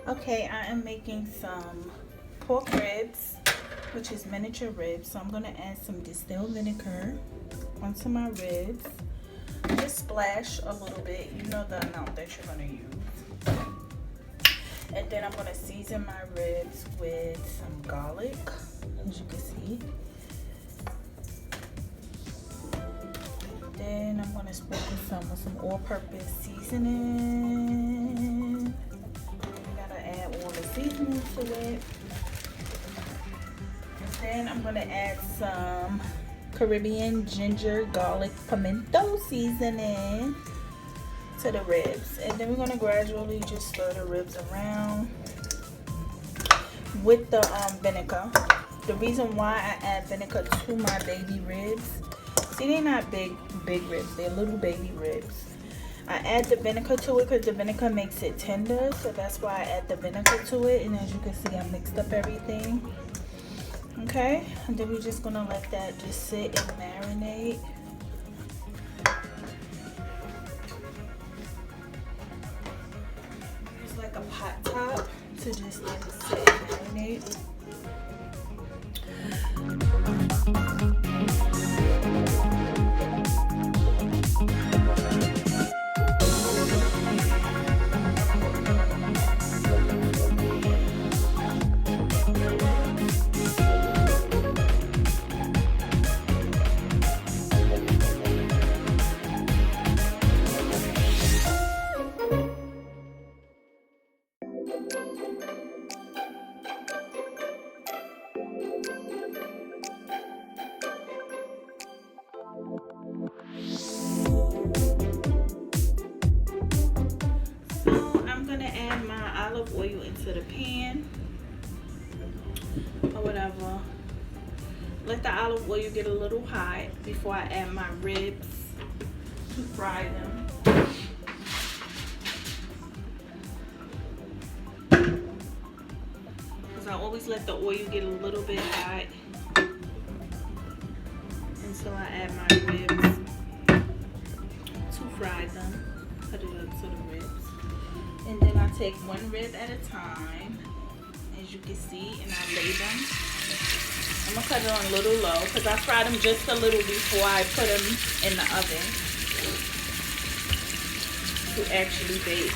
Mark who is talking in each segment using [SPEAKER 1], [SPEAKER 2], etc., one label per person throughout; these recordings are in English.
[SPEAKER 1] Okay, I am making some pork ribs, which is miniature ribs. So I'm gonna add some distilled vinegar onto my ribs. Just splash a little bit, you know the amount that you're gonna use. And then I'm gonna season my ribs with some garlic, as you can see. Then I'm gonna sprinkle some with some all-purpose seasoning. You gotta add all the seasoning to it. And then I'm gonna add some Caribbean ginger garlic pimento seasoning to the ribs. And then we're gonna gradually just stir the ribs around with the vinegar. The reason why I add vinegar to my baby ribs, see, they're not big ribs, they're little baby ribs. I add the vinegar to it because the vinegar makes it tender, so that's why I add the vinegar to it. And as you can see, I mixed up everything. Okay, and then we're just gonna let that just sit and marinate. It's like a pot top to just let it sit and marinate. Oil into the pan or whatever. Let the olive oil get a little hot before I add my ribs to fry them. Because I always let the oil get a little bit hot until I add my ribs to fry them. Put it up to the ribs. And then I take one rib at a time, as you can see, and I lay them. I'm gonna cut it on a little low because I fried them just a little before I put them in the oven to actually bake.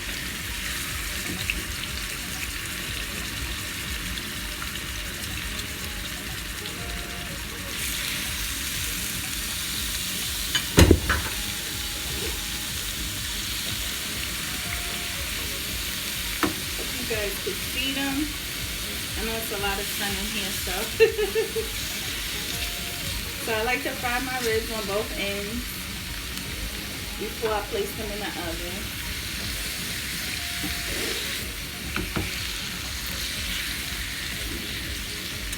[SPEAKER 1] You guys could see them. I know it's a lot of sun in here, so so I like to fry my ribs on both ends before I place them in the oven.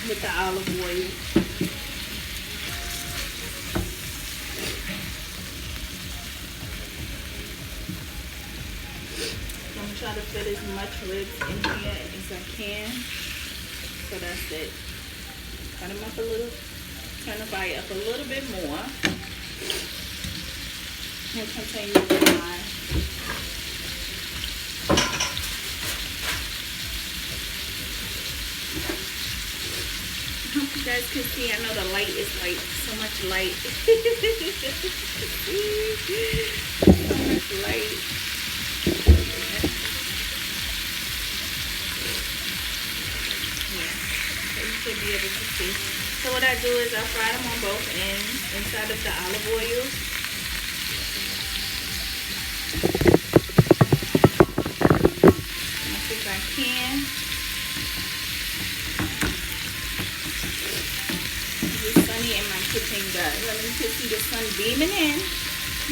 [SPEAKER 1] With the olive oil. Try to fit as much ribs in here as I can. So that's it. Cut them up a little, turn the fire up a little bit more. And continue to fry. I hope you guys can see. I know the light is like so much light. So much light. Be able to see. So what I do is I fry them on both ends inside of the olive oil. Much as I can. It's sunny in my kitchen, guys. Let me see the sun beaming in.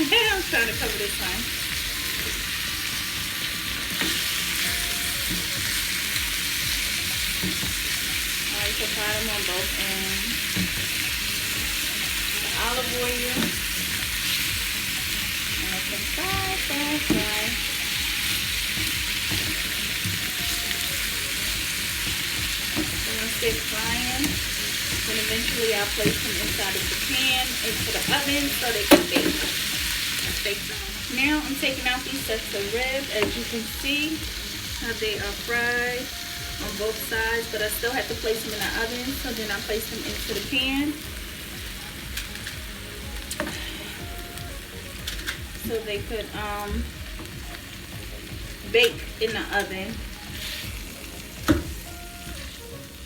[SPEAKER 1] I'm trying to cover the sun. To fry them on both ends. The olive oil. And I can fry. So once they're frying, then eventually I'll place them inside of the pan, into the oven, so they can bake. Bake them. Now I'm taking out these sets of ribs. As you can see, how they are fried on both sides, but I still have to place them in the oven. So then I place them into the pan, so they could bake in the oven.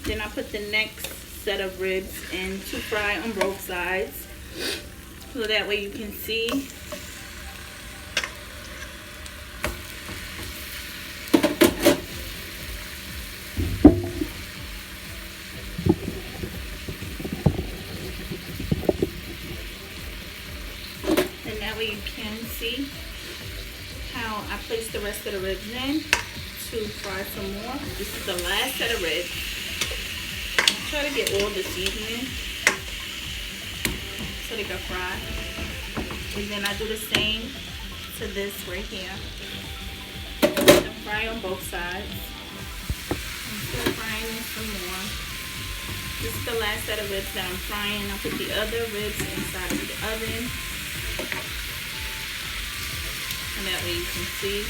[SPEAKER 1] Then I put the next set of ribs in to fry on both sides, so that way you can see. And that way you can see how I place the rest of the ribs in to fry some more. This is the last set of ribs. Try to get all the seasoning so they can fry. And then I do the same to this right here. And fry on both sides. I'm still frying this some more. This is the last set of ribs that I'm frying. I'll put the other ribs inside of the oven. And that way you can see.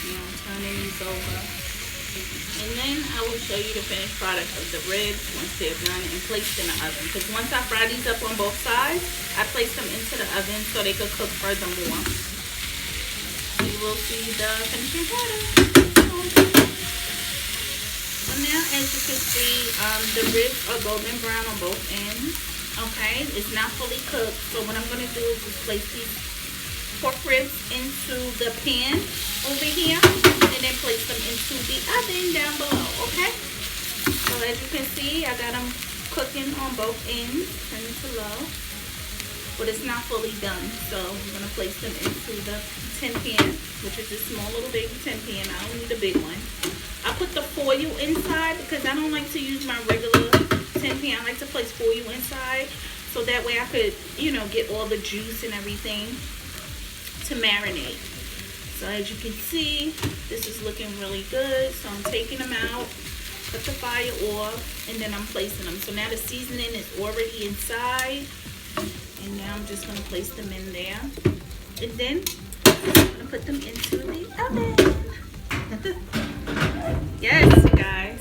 [SPEAKER 1] Now I'm turning these over. And then I will show you the finished product of the ribs once they're done and placed in the oven. Because once I fry these up on both sides, I place them into the oven so they could cook furthermore. You will see the finishing product. So now, as you can see, the ribs are golden brown on both ends. Okay, it's not fully cooked. So what I'm going to do is just place these pork ribs into the pan over here, and then place them into the oven down below. Okay, so as you can see, I got them cooking on both ends. Turn it to low, but it's not fully done, so I'm going to place them into the tin pan, which is a small little baby tin pan. I don't need a big one. I put the foil inside because I don't like to use my regular tin pan. I like to place foil inside, so that way I could, you know, get all the juice and everything to marinate. So as you can see, this is looking really good. So I'm taking them out, cut the fire off, and then I'm placing them. So now the seasoning is already inside, and now I'm just going to place them in there, and then I'm going to put them into the oven. Yes, you guys.